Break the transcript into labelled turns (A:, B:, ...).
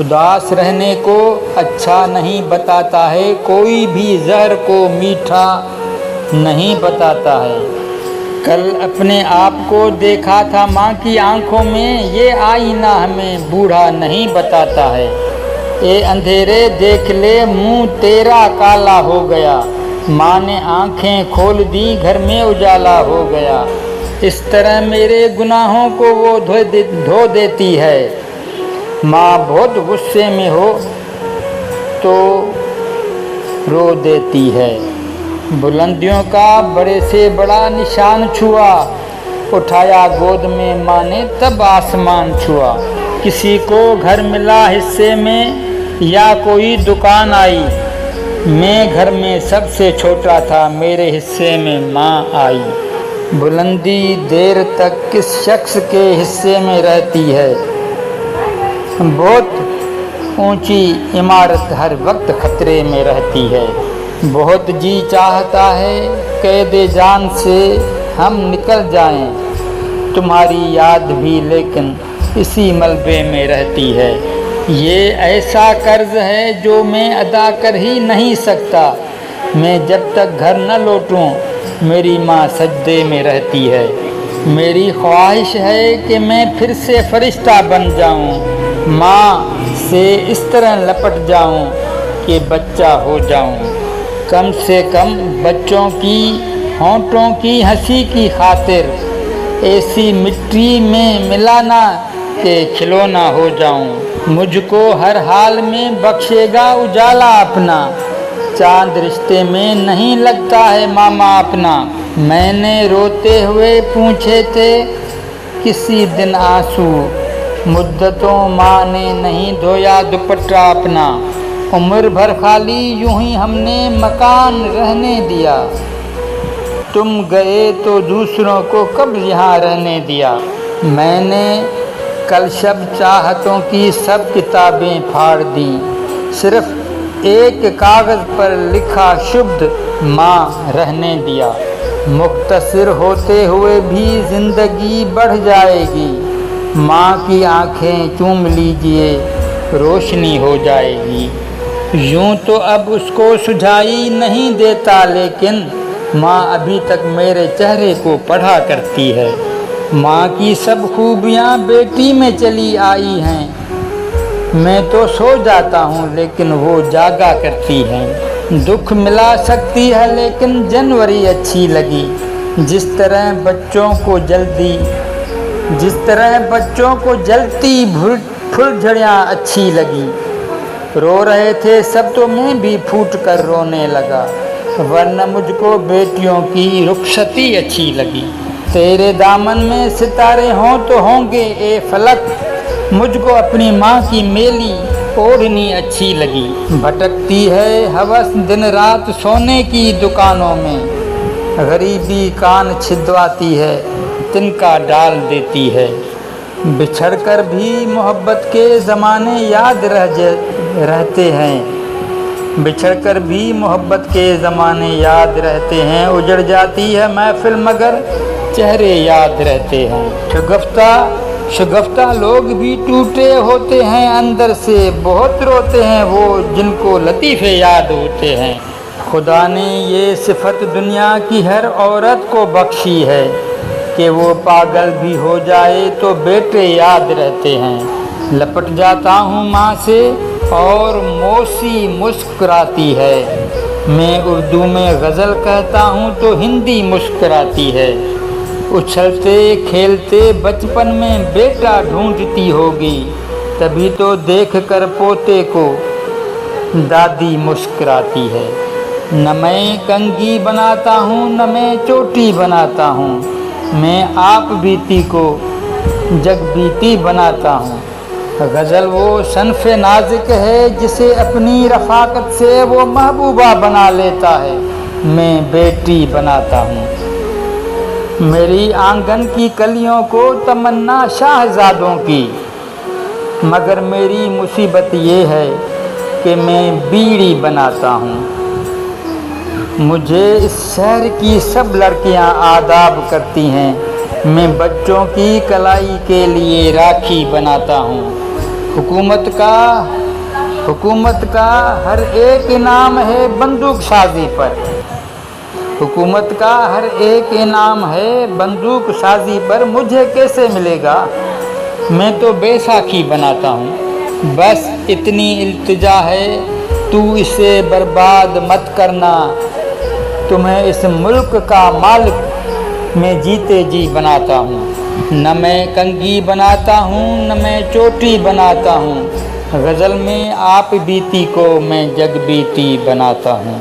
A: اداس رہنے کو اچھا نہیں بتاتا ہے، کوئی بھی زہر کو میٹھا نہیں بتاتا ہے۔ کل اپنے آپ کو دیکھا تھا ماں کی آنکھوں میں، یہ آئینہ ہمیں بوڑھا نہیں بتاتا ہے۔ اے اندھیرے دیکھ لے منہ تیرا کالا ہو گیا، ماں نے آنکھیں کھول دی گھر میں اجالا ہو گیا۔ اس طرح میرے گناہوں کو وہ دھو دیتی ہے، ماں بہت غصے میں ہو تو رو دیتی ہے۔ بلندیوں کا بڑے سے بڑا نشان چھوا، اٹھایا گود میں ماں نے تب آسمان چھوا۔ کسی کو گھر ملا حصے میں یا کوئی دکان آئی، میں گھر میں سب سے چھوٹا تھا، میرے حصے میں ماں آئی۔ بلندی دیر تک کس شخص کے حصے میں رہتی ہے، بہت اونچی عمارت ہر وقت خطرے میں رہتی ہے۔ بہت جی چاہتا ہے قید جان سے ہم نکل جائیں، تمہاری یاد بھی لیکن اسی ملبے میں رہتی ہے۔ یہ ایسا قرض ہے جو میں ادا کر ہی نہیں سکتا، میں جب تک گھر نہ لوٹوں میری ماں سجدے میں رہتی ہے۔ میری خواہش ہے کہ میں پھر سے فرشتہ بن جاؤں، ماں سے اس طرح لپٹ جاؤں کہ بچہ ہو جاؤں۔ کم سے کم بچوں کی ہونٹوں کی ہنسی کی خاطر ایسی مٹی میں ملانا کہ کھلونا ہو جاؤں۔ مجھ کو ہر حال میں بخشے گا اجالا اپنا، چاند رشتے میں نہیں لگتا ہے ماما اپنا۔ میں نے روتے ہوئے پوچھے تھے کسی دن آنسو، مدتوں ماں نے نہیں دھویا دوپٹہ اپنا۔ عمر بھر خالی یوں ہی ہم نے مکان رہنے دیا، تم گئے تو دوسروں کو کب یہاں رہنے دیا۔ میں نے کل شب چاہتوں کی سب کتابیں پھاڑ دیں، صرف ایک کاغذ پر لکھا شبد ماں رہنے دیا۔ مختصر ہوتے ہوئے بھی زندگی بڑھ جائے گی، ماں کی آنکھیں چوم لیجئے روشنی ہو جائے گی۔ یوں تو اب اس کو سجھائی نہیں دیتا، لیکن ماں ابھی تک میرے چہرے کو پڑھا کرتی ہے۔ ماں کی سب خوبیاں بیٹی میں چلی آئی ہیں، میں تو سو جاتا ہوں لیکن وہ جاگا کرتی ہے۔ دکھ ملا سکتی ہے لیکن جنوری اچھی لگی، جس طرح بچوں کو جلتی پھلجھڑیاں اچھی لگی۔ رو رہے تھے سب تو میں بھی پھوٹ کر رونے لگا، ورنہ مجھ کو بیٹیوں کی رخصتی اچھی لگی۔ تیرے دامن میں ستارے ہوں تو ہوں گے اے فلک، مجھ کو اپنی ماں کی میلی اوڑھنی اچھی لگی۔ بھٹکتی ہے ہوس دن رات سونے کی دکانوں میں، غریبی کان چھدواتی ہے تنکا ڈال دیتی ہے۔ بچھڑ کر بھی محبت کے زمانے یاد رہتے ہیں، بچھڑ کر بھی محبت کے زمانے یاد رہتے ہیں۔ اجڑ جاتی ہے محفل مگر چہرے یاد رہتے ہیں۔ شگفتہ لوگ بھی ٹوٹے ہوتے ہیں اندر سے، بہت روتے ہیں وہ جن کو لطیفے یاد ہوتے ہیں۔ خدا نے یہ صفت دنیا کی ہر عورت کو بخشی ہے کہ وہ پاگل بھی ہو جائے تو بیٹے یاد رہتے ہیں۔ لپٹ جاتا ہوں ماں سے اور موسی مسکراتی ہے، میں اردو میں غزل کہتا ہوں تو ہندی مسکراتی ہے۔ اچھلتے کھیلتے بچپن میں بیٹا ڈھونڈتی ہوگی، تبھی تو دیکھ کر پوتے کو دادی مسکراتی ہے۔ نہ میں کنگھی بناتا ہوں نہ میں چوٹی بناتا ہوں، میں آپ بیتی کو جگ بیتی بناتا ہوں۔ غزل وہ صنف نازک ہے جسے اپنی رفاقت سے وہ محبوبہ بنا لیتا ہے، میں بیٹی بناتا ہوں۔ میری آنگن کی کلیوں کو تمنا شاہزادوں کی، مگر میری مصیبت یہ ہے کہ میں بیڑی بناتا ہوں۔ مجھے اس شہر کی سب لڑکیاں آداب کرتی ہیں، میں بچوں کی کلائی کے لیے راکھی بناتا ہوں۔ حکومت کا ہر ایک انعام ہے بندوق سازی پر، حکومت کا ہر ایک انعام ہے بندوق سازی پر، مجھے کیسے ملے گا؟ میں تو بیساکھی بناتا ہوں، بس اتنی التجا ہے تو اسے برباد مت کرنا، تمہیں اس ملک کا مالک میں جیتے جی بناتا ہوں، نہ میں کنگھی بناتا ہوں نہ میں چوٹی بناتا ہوں، غزل میں آپ بیتی کو میں جگ بیتی بناتا ہوں۔